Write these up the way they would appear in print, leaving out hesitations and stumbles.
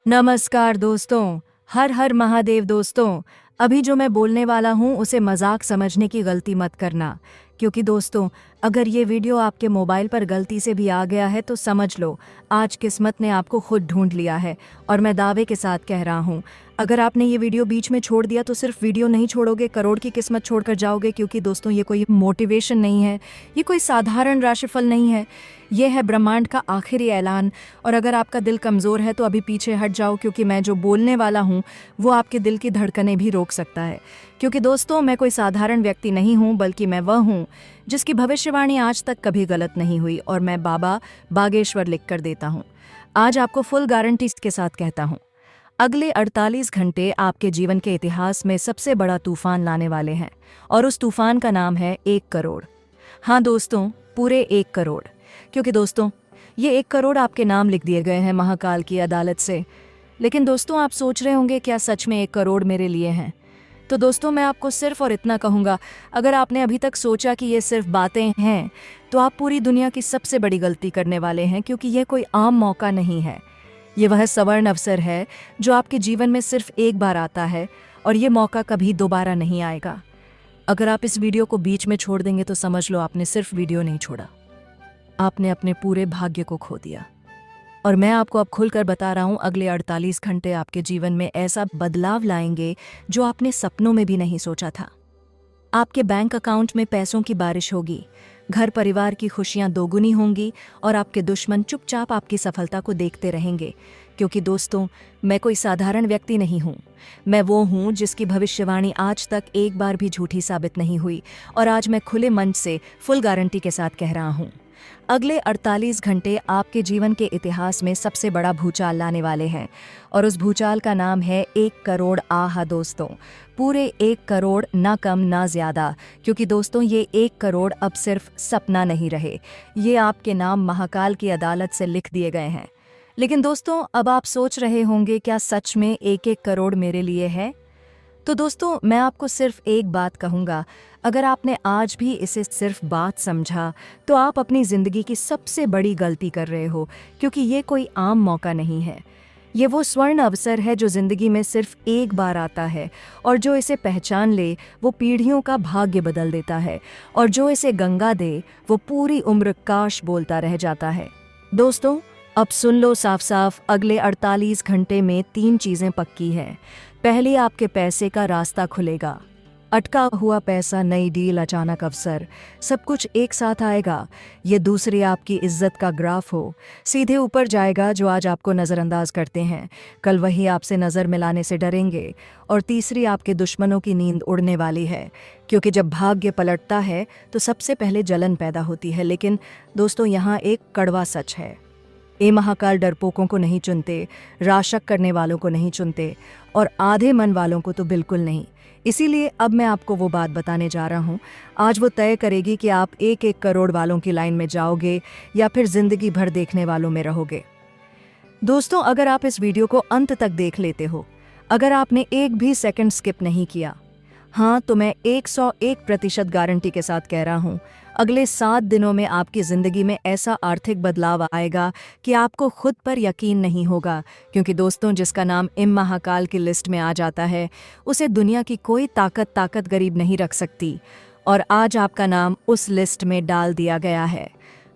नमस्कार दोस्तों। हर हर महादेव दोस्तों। अभी जो मैं बोलने वाला हूँ उसे मजाक समझने की गलती मत करना, क्योंकि दोस्तों अगर ये वीडियो आपके मोबाइल पर गलती से भी आ गया है तो समझ लो आज किस्मत ने आपको खुद ढूंढ लिया है। और मैं दावे के साथ कह रहा हूँ, अगर आपने ये वीडियो बीच में छोड़ दिया तो सिर्फ वीडियो नहीं छोड़ोगे, करोड़ की किस्मत छोड़कर जाओगे। क्योंकि दोस्तों ये कोई मोटिवेशन नहीं है, ये कोई साधारण राशिफल नहीं है, ये है ब्रह्मांड का आखिरी ऐलान। और अगर आपका दिल कमज़ोर है तो अभी पीछे हट जाओ, क्योंकि मैं जो बोलने वाला हूँ वो आपके दिल की धड़कनें भी रोक सकता है। क्योंकि दोस्तों मैं कोई साधारण व्यक्ति नहीं हूँ, बल्कि मैं वह हूँ जिसकी भविष्यवाणी आज तक कभी गलत नहीं हुई। और मैं बाबा बागेश्वर लिख कर देता हूँ। आज आपको फुल गारंटी के साथ कहता हूँ, अगले 48 घंटे आपके जीवन के इतिहास में सबसे बड़ा तूफान लाने वाले हैं। और उस तूफान का नाम है 1 करोड़। हाँ दोस्तों, पूरे 1 करोड़। क्योंकि दोस्तों ये 1 करोड़ आपके नाम लिख दिए गए हैं महाकाल की अदालत से। लेकिन दोस्तों आप सोच रहे होंगे, क्या सच में 1 करोड़ मेरे लिए हैं? तो दोस्तों मैं आपको सिर्फ और इतना कहूँगा, अगर आपने अभी तक सोचा कि ये सिर्फ बातें हैं तो आप पूरी दुनिया की सबसे बड़ी गलती करने वाले हैं। क्योंकि ये कोई आम मौका नहीं है, ये वह स्वर्ण अवसर है जो आपके जीवन में सिर्फ एक बार आता है और ये मौका कभी दोबारा नहीं आएगा। अगर आप इस वीडियो को बीच में छोड़ देंगे तो समझ लो आपने सिर्फ वीडियो नहीं छोड़ा, आपने अपने पूरे भाग्य को खो दिया। और मैं आपको अब खुलकर बता रहा हूँ, अगले 48 घंटे आपके जीवन में ऐसा बदलाव लाएंगे जो आपने सपनों में भी नहीं सोचा था। आपके बैंक अकाउंट में पैसों की बारिश होगी, घर परिवार की खुशियां दोगुनी होंगी और आपके दुश्मन चुपचाप आपकी सफलता को देखते रहेंगे। क्योंकि दोस्तों मैं कोई साधारण व्यक्ति नहीं हूँ, मैं वो हूँ जिसकी भविष्यवाणी आज तक एक बार भी झूठी साबित नहीं हुई। और आज मैं खुले मन से फुल गारंटी के साथ कह रहा हूँ, अगले 48 घंटे आपके जीवन के इतिहास में सबसे बड़ा भूचाल लाने वाले हैं। और उस भूचाल का नाम है 1 करोड़। आहा दोस्तों, पूरे 1 करोड़, ना कम ना ज्यादा। क्योंकि दोस्तों ये 1 करोड़ अब सिर्फ सपना नहीं रहे, ये आपके नाम महाकाल की अदालत से लिख दिए गए हैं। लेकिन दोस्तों अब आप सोच रहे होंगे, क्या सच में 1 करोड़ मेरे लिए है? तो दोस्तों मैं आपको सिर्फ एक बात कहूँगा, अगर आपने आज भी इसे सिर्फ बात समझा तो आप अपनी ज़िंदगी की सबसे बड़ी गलती कर रहे हो। क्योंकि ये कोई आम मौका नहीं है, ये वो स्वर्ण अवसर है जो ज़िंदगी में सिर्फ एक बार आता है। और जो इसे पहचान ले वो पीढ़ियों का भाग्य बदल देता है, और जो इसे गंगा दे वो पूरी उम्र काश बोलता रह जाता है। दोस्तों अब सुन लो साफ साफ, अगले 48 घंटे में 3 चीज़ें पक्की हैं। पहली, आपके पैसे का रास्ता खुलेगा। अटका हुआ पैसा, नई डील, अचानक अवसर, सब कुछ एक साथ आएगा। ये दूसरी, आपकी इज्जत का ग्राफ हो सीधे ऊपर जाएगा। जो आज आपको नज़रअंदाज करते हैं कल वही आपसे नज़र मिलाने से डरेंगे। और तीसरी, आपके दुश्मनों की नींद उड़ने वाली है। क्योंकि जब भाग्य पलटता है तो सबसे पहले जलन पैदा होती है। लेकिन दोस्तों यहाँ एक कड़वा सच है, ये महाकाल डरपोकों को नहीं चुनते, राशक करने वालों को नहीं चुनते, और आधे मन वालों को तो बिल्कुल नहीं। इसीलिए अब मैं आपको वो बात बताने जा रहा हूँ, आज वो तय करेगी कि आप 1 करोड़ वालों की लाइन में जाओगे या फिर जिंदगी भर देखने वालों में रहोगे। दोस्तों अगर आप इस वीडियो को अंत तक देख लेते हो, अगर आपने एक भी सेकंड स्किप नहीं किया, हाँ तो मैं 101% गारंटी के साथ कह रहा हूँ, अगले 7 दिनों में आपकी ज़िंदगी में ऐसा आर्थिक बदलाव आएगा कि आपको खुद पर यकीन नहीं होगा। क्योंकि दोस्तों जिसका नाम इम महाकाल की लिस्ट में आ जाता है उसे दुनिया की कोई ताकत गरीब नहीं रख सकती। और आज आपका नाम उस लिस्ट में डाल दिया गया है।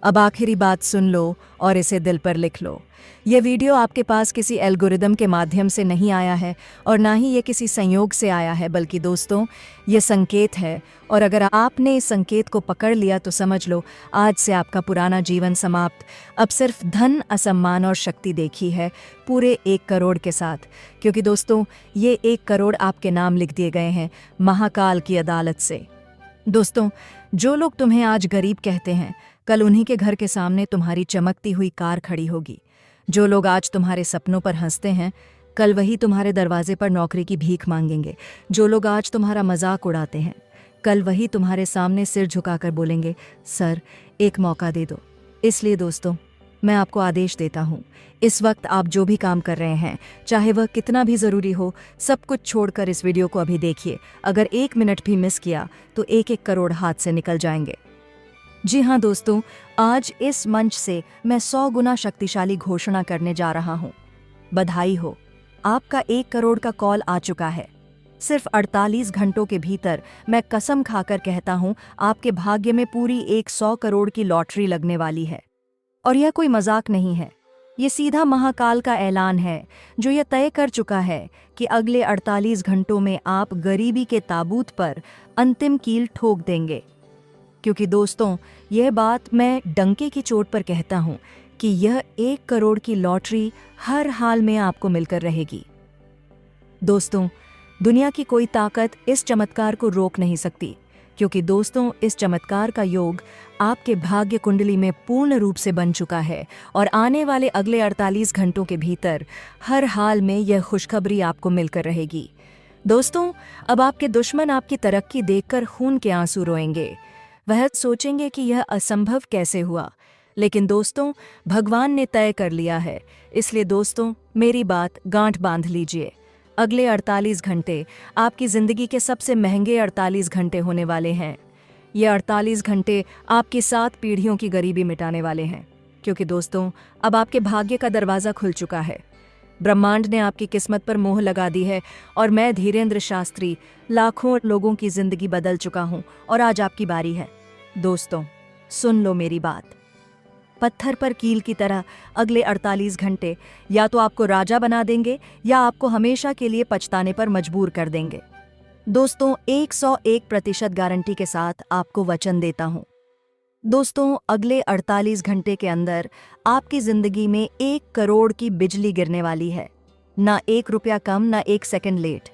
अब आखिरी बात सुन लो और इसे दिल पर लिख लो, ये वीडियो आपके पास किसी एल्गोरिदम के माध्यम से नहीं आया है और ना ही ये किसी संयोग से आया है, बल्कि दोस्तों ये संकेत है। और अगर आपने इस संकेत को पकड़ लिया तो समझ लो आज से आपका पुराना जीवन समाप्त। अब सिर्फ धन, असम्मान और शक्ति देखी है पूरे 1 करोड़ के साथ। क्योंकि दोस्तों ये 1 करोड़ आपके नाम लिख दिए गए हैं महाकाल की अदालत से। दोस्तों जो लोग तुम्हें आज गरीब कहते हैं, कल उन्हीं के घर के सामने तुम्हारी चमकती हुई कार खड़ी होगी। जो लोग आज तुम्हारे सपनों पर हंसते हैं, कल वही तुम्हारे दरवाजे पर नौकरी की भीख मांगेंगे। जो लोग आज तुम्हारा मजाक उड़ाते हैं, कल वही तुम्हारे सामने सिर झुकाकर बोलेंगे, सर एक मौका दे दो। इसलिए दोस्तों मैं आपको आदेश देता हूँ, इस वक्त आप जो भी काम कर रहे हैं, चाहे वह कितना भी ज़रूरी हो, सब कुछ छोड़कर इस वीडियो को अभी देखिए। अगर 1 मिनट भी मिस किया तो 1 करोड़ हाथ से निकल जाएंगे। जी हाँ दोस्तों, आज इस मंच से मैं 100 गुना शक्तिशाली घोषणा करने जा रहा हूँ। बधाई हो, आपका 1 करोड़ का कॉल आ चुका है। सिर्फ 48 घंटों के भीतर मैं कसम खाकर कहता हूं, आपके भाग्य में पूरी 100 करोड़ की लॉटरी लगने वाली है। और यह कोई मजाक नहीं है, ये सीधा महाकाल का ऐलान है, जो यह तय कर चुका है कि अगले 48 घंटों में आप गरीबी के ताबूत पर अंतिम कील ठोक देंगे। क्योंकि दोस्तों, यह बात मैं डंके की चोट पर कहता हूं कि यह 1 करोड़ की लॉटरी हर हाल में आपको मिलकर रहेगी। दोस्तों, दुनिया की कोई ताकत इस चमत्कार को रोक नहीं सकती, क्योंकि दोस्तों, इस चमत्कार का योग आपके भाग्य कुंडली में पूर्ण रूप से बन चुका है और आने वाले अगले 48 घंटों के भीतर हर हाल में यह खुशखबरी आपको मिलकर रहेगी। दोस्तों, अब आपके दुश्मन आपकी तरक्की देखकर खून के आंसू रोएंगे। वह सोचेंगे कि यह असंभव कैसे हुआ, लेकिन दोस्तों, भगवान ने तय कर लिया है। इसलिए दोस्तों, मेरी बात गांठ बांध लीजिए। अगले 48 घंटे आपकी जिंदगी के सबसे महंगे 48 घंटे होने वाले हैं। ये 48 घंटे आपकी 7 पीढ़ियों की गरीबी मिटाने वाले हैं, क्योंकि दोस्तों, अब आपके भाग्य का दरवाज़ा खुल चुका है। ब्रह्मांड ने आपकी किस्मत पर मोहर लगा दी है और मैं धीरेंद्र शास्त्री लाखों लोगों की जिंदगी बदल चुका हूं और आज आपकी बारी है। दोस्तों, सुन लो मेरी बात। पत्थर पर कील की तरह अगले 48 घंटे या तो आपको राजा बना देंगे या आपको हमेशा के लिए पछताने पर मजबूर कर देंगे। दोस्तों, 101% गारंटी के साथ आपको वचन देता हूं। दोस्तों, अगले 48 घंटे के अंदर आपकी जिंदगी में 1 करोड़ की बिजली गिरने वाली है। ना 1 रुपया कम, ना 1 सेकंड लेट,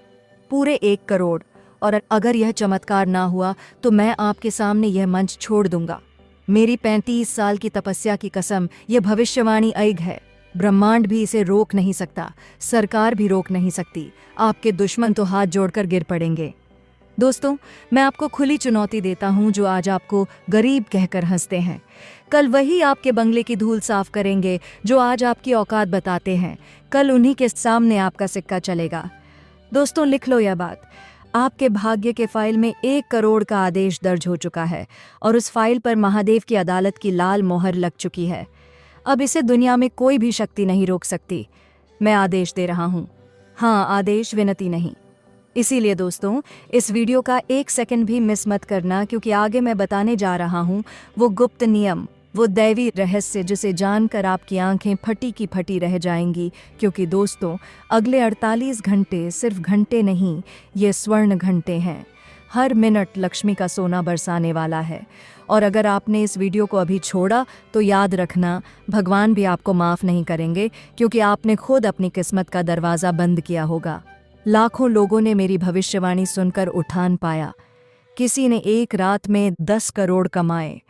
पूरे 1 करोड़। और अगर यह चमत्कार ना हुआ तो मैं आपके सामने यह मंच छोड़ दूंगा। मेरी 35 साल की तपस्या की कसम, यह भविष्यवाणी अइग है। ब्रह्मांड भी इसे रोक नहीं सकता, सरकार भी रोक नहीं सकती। आपके दुश्मन तो हाथ जोड़कर गिर पड़ेंगे। दोस्तों, मैं आपको खुली चुनौती देता हूं, जो आज आपको गरीब कहकर हंसते हैं, कल वही आपके बंगले की धूल साफ करेंगे। जो आज आपकी औकात बताते हैं, कल उन्हीं के सामने आपका सिक्का चलेगा। दोस्तों, लिख लो यह बात। आपके भाग्य के फाइल में 1 करोड़ का आदेश दर्ज हो चुका है और उस फाइल पर महादेव की अदालत की लाल मोहर लग चुकी है। अब इसे दुनिया में कोई भी शक्ति नहीं रोक सकती। मैं आदेश दे रहा हूँ। हाँ, आदेश, विनती नहीं। इसीलिए दोस्तों, इस वीडियो का 1 सेकंड भी मिस मत करना, क्योंकि आगे मैं बताने जा रहा हूँ वो गुप्त नियम, वो दैवी रहस्य, जिसे जानकर आपकी आंखें फटी की फटी रह जाएंगी। क्योंकि दोस्तों, अगले 48 घंटे सिर्फ घंटे नहीं, ये स्वर्ण घंटे हैं। हर मिनट लक्ष्मी का सोना बरसाने वाला है। और अगर आपने इस वीडियो को अभी छोड़ा तो याद रखना, भगवान भी आपको माफ़ नहीं करेंगे, क्योंकि आपने खुद अपनी किस्मत का दरवाज़ा बंद किया होगा। लाखों लोगों ने मेरी भविष्यवाणी सुनकर उठान पाया। किसी ने एक रात में 10 करोड़ कमाए,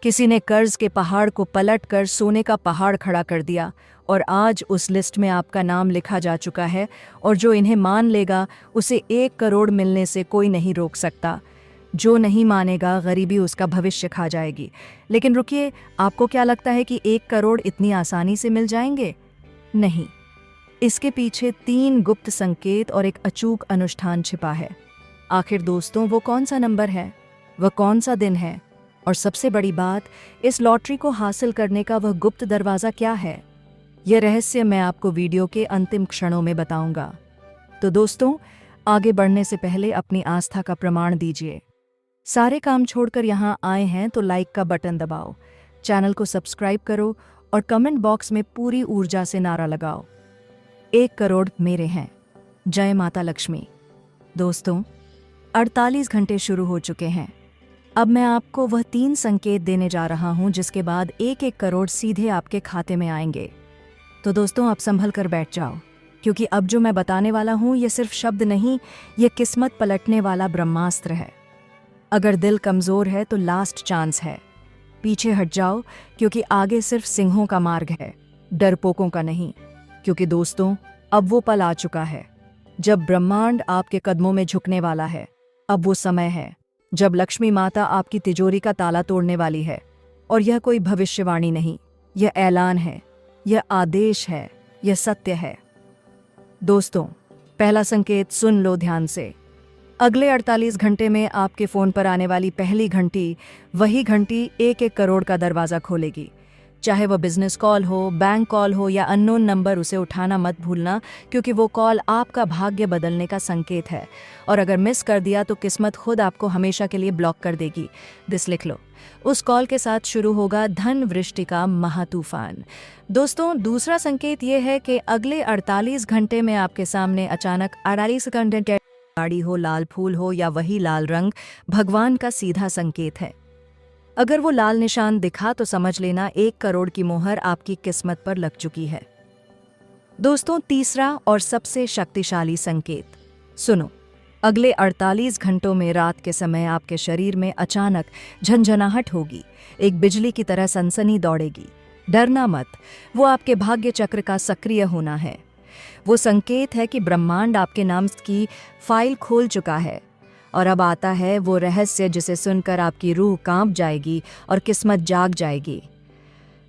किसी ने कर्ज के पहाड़ को पलट कर सोने का पहाड़ खड़ा कर दिया। और आज उस लिस्ट में आपका नाम लिखा जा चुका है, और जो इन्हें मान लेगा उसे 1 करोड़ मिलने से कोई नहीं रोक सकता। जो नहीं मानेगा, गरीबी उसका भविष्य खा जाएगी। लेकिन रुकिए, आपको क्या लगता है कि 1 करोड़ इतनी आसानी से मिल जाएंगे? नहीं, इसके पीछे 3 गुप्त संकेत और एक अचूक अनुष्ठान छिपा है। आखिर दोस्तों, वो कौन सा नंबर है, वह कौन सा दिन है, और सबसे बड़ी बात, इस लॉटरी को हासिल करने का वह गुप्त दरवाज़ा क्या है? यह रहस्य मैं आपको वीडियो के अंतिम क्षणों में बताऊंगा। तो दोस्तों, आगे बढ़ने से पहले अपनी आस्था का प्रमाण दीजिए। सारे काम छोड़कर यहाँ आए हैं तो लाइक का बटन दबाओ, चैनल को सब्सक्राइब करो और कमेंट बॉक्स में पूरी ऊर्जा से नारा लगाओ, 1 करोड़ मेरे हैं, जय माता लक्ष्मी। दोस्तों, 48 घंटे शुरू हो चुके हैं। अब मैं आपको वह 3 संकेत देने जा रहा हूं, जिसके बाद 1-1 करोड़ सीधे आपके खाते में आएंगे। तो दोस्तों, आप संभल कर बैठ जाओ, क्योंकि अब जो मैं बताने वाला हूं, ये सिर्फ शब्द नहीं, ये किस्मत पलटने वाला ब्रह्मास्त्र है। अगर दिल कमज़ोर है तो लास्ट चांस है। पीछे हट जाओ, क्योंकि आगे सिर्फ सिंहों का मार्ग है, डरपोकों का नहीं। क्योंकि दोस्तों, अब वो पल आ चुका है जब ब्रह्मांड आपके कदमों में झुकने वाला है। अब वो समय है जब लक्ष्मी माता आपकी तिजोरी का ताला तोड़ने वाली है। और यह कोई भविष्यवाणी नहीं, यह ऐलान है, यह आदेश है, यह सत्य है। दोस्तों, पहला संकेत सुन लो ध्यान से। अगले 48 घंटे में आपके फ़ोन पर आने वाली पहली घंटी, वही घंटी 1-1 करोड़ का दरवाज़ा खोलेगी। चाहे वो बिजनेस कॉल हो, बैंक कॉल हो या अननोन नंबर, उसे उठाना मत भूलना, क्योंकि वो कॉल आपका भाग्य बदलने का संकेत है। और अगर मिस कर दिया तो किस्मत खुद आपको हमेशा के लिए ब्लॉक कर देगी। दिस लिख लो। उस कॉल के साथ शुरू होगा धन वृष्टि का महातूफान। दोस्तों, दूसरा संकेत ये है कि अगले 48 घंटे में आपके सामने अचानक 48 घंटे के गाड़ी हो, लाल फूल हो या वही लाल रंग, भगवान का सीधा संकेत है। अगर वो लाल निशान दिखा तो समझ लेना 1 करोड़ की मोहर आपकी किस्मत पर लग चुकी है। दोस्तों, तीसरा और सबसे शक्तिशाली संकेत सुनो। अगले 48 घंटों में रात के समय आपके शरीर में अचानक झंझनाहट होगी, एक बिजली की तरह सनसनी दौड़ेगी। डरना मत, वो आपके भाग्य चक्र का सक्रिय होना है। वो संकेत है कि ब्रह्मांड आपके नाम की फाइल खोल चुका है। और अब आता है वो रहस्य जिसे सुनकर आपकी रूह कांप जाएगी और किस्मत जाग जाएगी।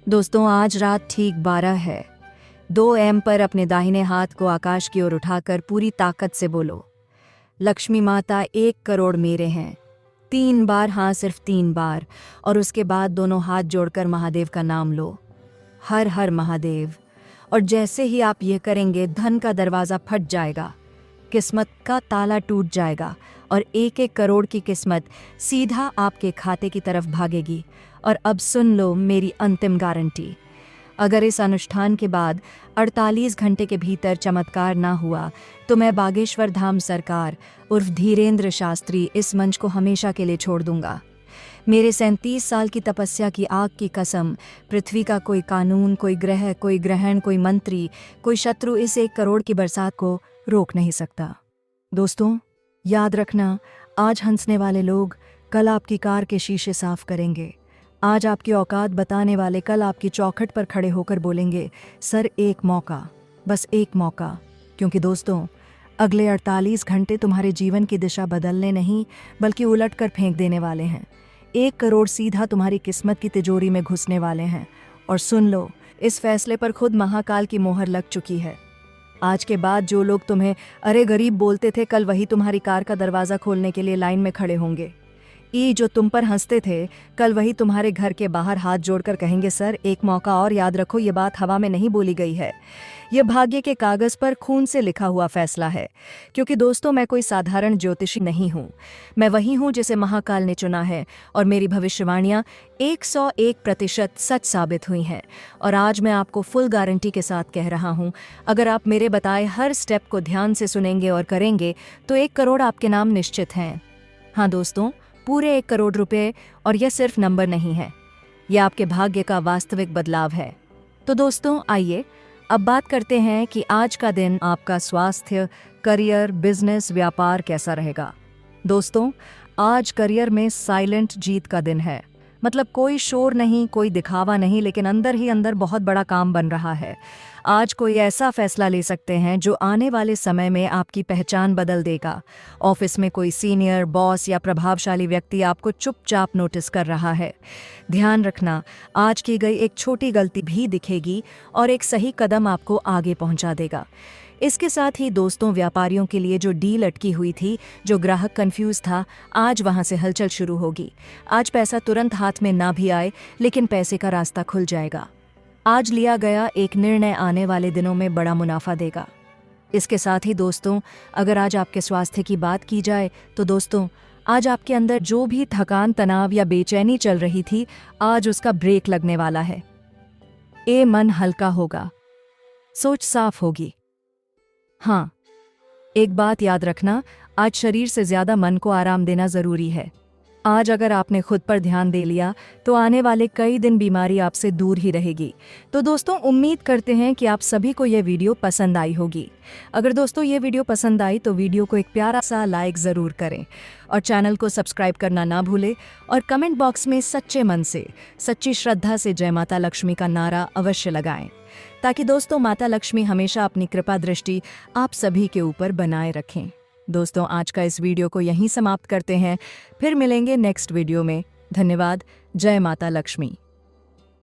दोस्तों, आज रात ठीक 12 है। 2 AM पर अपने दाहिने हाथ को आकाश की ओर उठाकर पूरी ताकत से बोलो, लक्ष्मी माता 1 करोड़ मेरे हैं। 3 बार, हाँ सिर्फ 3 बार। और उसके बाद दोनों हाथ जोड़कर महादेव का नाम लो, हर हर महादेव। और जैसे ही आप ये करेंगे, धन का दरवाज़ा फट जाएगा, किस्मत का ताला टूट जाएगा और 1-1 करोड़ की किस्मत सीधा आपके खाते की तरफ भागेगी। और अब सुन लो मेरी अंतिम गारंटी, अगर इस अनुष्ठान के बाद 48 घंटे के भीतर चमत्कार ना हुआ तो मैं बागेश्वर धाम सरकार उर्फ धीरेन्द्र शास्त्री इस मंच को हमेशा के लिए छोड़ दूंगा। मेरे 37 साल की तपस्या की आग की कसम, पृथ्वी का कोई कानून, कोई ग्रह, कोई ग्रहण, कोई मंत्री, कोई शत्रु इस 1 करोड़ की बरसात को रोक नहीं सकता। दोस्तों, याद रखना, आज हंसने वाले लोग कल आपकी कार के शीशे साफ करेंगे। आज आपकी औकात बताने वाले कल आपकी चौखट पर खड़े होकर बोलेंगे, सर एक मौका, बस एक मौका। क्योंकि दोस्तों, अगले 48 घंटे तुम्हारे जीवन की दिशा बदलने नहीं बल्कि उलट कर फेंक देने वाले हैं। 1 करोड़ सीधा तुम्हारी किस्मत की तिजोरी में घुसने वाले हैं। और सुन लो, इस फैसले पर खुद महाकाल की मोहर लग चुकी है। आज के बाद जो लोग तुम्हें अरे गरीब बोलते थे, कल वही तुम्हारी कार का दरवाज़ा खोलने के लिए लाइन में खड़े होंगे। जो तुम पर हंसते थे, कल वही तुम्हारे घर के बाहर हाथ जोड़कर कहेंगे, सर एक मौका और। याद रखो, ये बात हवा में नहीं बोली गई है, यह भाग्य के कागज़ पर खून से लिखा हुआ फैसला है। क्योंकि दोस्तों, मैं कोई साधारण ज्योतिषी नहीं हूँ, मैं वही हूँ जिसे महाकाल ने चुना है। और मेरी भविष्यवाणियाँ 101% सच साबित हुई हैं। और आज मैं आपको फुल गारंटी के साथ कह रहा हूँ, अगर आप मेरे बताए हर स्टेप को ध्यान से सुनेंगे और करेंगे तो 1 करोड़ आपके नाम निश्चित हैं। हाँ दोस्तों, पूरे 1 करोड़ रुपए। और यह सिर्फ नंबर नहीं है, यह आपके भाग्य का वास्तविक बदलाव है। तो दोस्तों, आइए अब बात करते हैं कि आज का दिन आपका स्वास्थ्य, करियर, बिजनेस, व्यापार कैसा रहेगा। दोस्तों, आज करियर में साइलेंट जीत का दिन है। मतलब कोई शोर नहीं, कोई दिखावा नहीं, लेकिन अंदर ही अंदर बहुत बड़ा काम बन रहा है। आज कोई ऐसा फैसला ले सकते हैं जो आने वाले समय में आपकी पहचान बदल देगा। ऑफिस में कोई सीनियर, बॉस या प्रभावशाली व्यक्ति आपको चुपचाप नोटिस कर रहा है। ध्यान रखना, आज की गई एक छोटी गलती भी दिखेगी और एक सही कदम आपको आगे पहुंचा देगा। इसके साथ ही दोस्तों, व्यापारियों के लिए जो डील अटकी हुई थी, जो ग्राहक कंफ्यूज था, आज वहां से हलचल शुरू होगी। आज पैसा तुरंत हाथ में ना भी आए, लेकिन पैसे का रास्ता खुल जाएगा। आज लिया गया एक निर्णय आने वाले दिनों में बड़ा मुनाफा देगा। इसके साथ ही दोस्तों, अगर आज आपके स्वास्थ्य की बात की जाए तो दोस्तों, आज आपके अंदर जो भी थकान, तनाव या बेचैनी चल रही थी, आज उसका ब्रेक लगने वाला है। मन हल्का होगा, सोच साफ होगी। हाँ, एक बात याद रखना, आज शरीर से ज्यादा मन को आराम देना जरूरी है। आज अगर आपने खुद पर ध्यान दे लिया तो आने वाले कई दिन बीमारी आपसे दूर ही रहेगी। तो दोस्तों, उम्मीद करते हैं कि आप सभी को यह वीडियो पसंद आई होगी। अगर दोस्तों ये वीडियो पसंद आई तो वीडियो को एक प्यारा सा लाइक ज़रूर करें और चैनल को सब्सक्राइब करना ना भूलें। और कमेंट बॉक्स में सच्चे मन से, सच्ची श्रद्धा से जय माता लक्ष्मी का नारा अवश्य लगाएं, ताकि दोस्तों माता लक्ष्मी हमेशा अपनी कृपा दृष्टि आप सभी के ऊपर बनाए रखें। दोस्तों, आज का इस वीडियो को यहीं समाप्त करते हैं, फिर मिलेंगे नेक्स्ट वीडियो में। धन्यवाद। जय माता लक्ष्मी।